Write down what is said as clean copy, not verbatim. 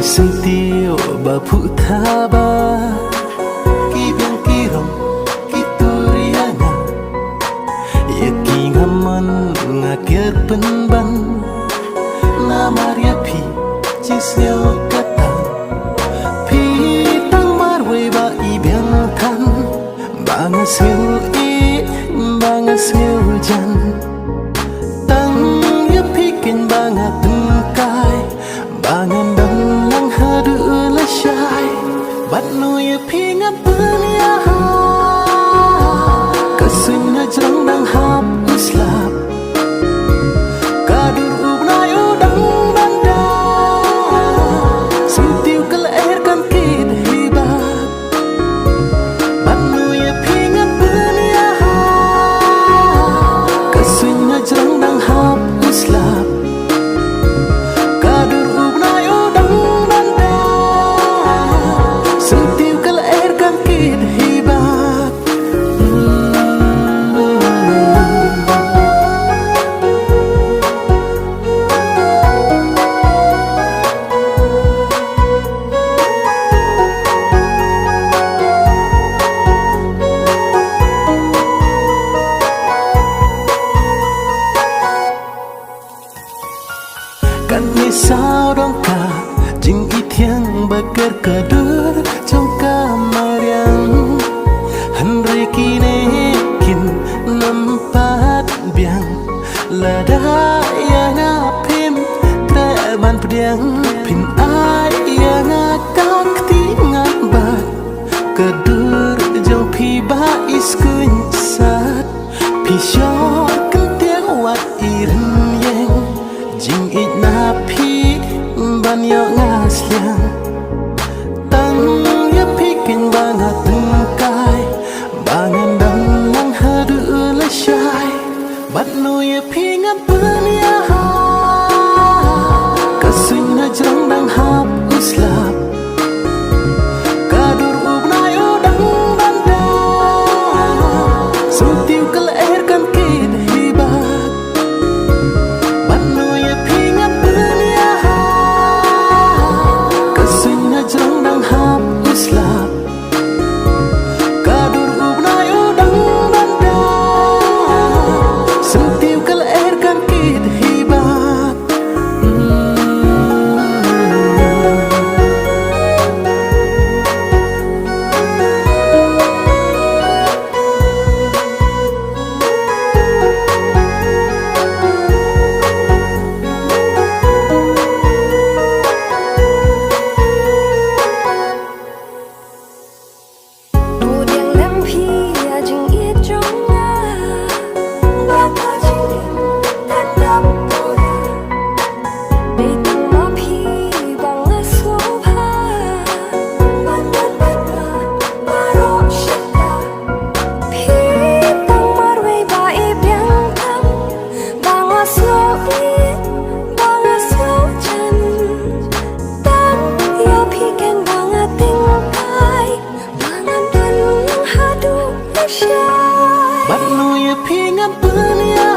Sentiyo ba putaba Kibiyang kirong kituriana Yaking haman ngakir penban Na Maria pi jisyo kata Pi tang marwe ba ibiyang tan Banga siyo banga siyo jan Tang ya pikin banga tungkai Bangan dang lang hadu la syai Bat no ya pinga punya Kasing na jang dang hap uslap Kadur ubnay udang banda Sentiu kelairkan kid hibat Bat no ya pinga punya Kasing na jang dang hap uslap Kan ni sao dong ka jing itiang bakar kadur trong kamar yang Henry kini kin nampat biang lada yang apim treban pediang pin ai yang akak tingat bat kadur jong pi ba iskun sat pi syok kentiang wat irin yang jing it na pi ban yo ngasliang tang ya pikin banga tungkai bangan dang lang hadu la syai bat no ya pinga punya kasing na jang dang hap uslap kadur ubnay udang banda sentiu kelairkan kid hibat bat no ya pinga punya kasing na jang dang hap uslap kadur ubnay udang banda sentiu kelairkan kid hibat Bat no ya pinga punya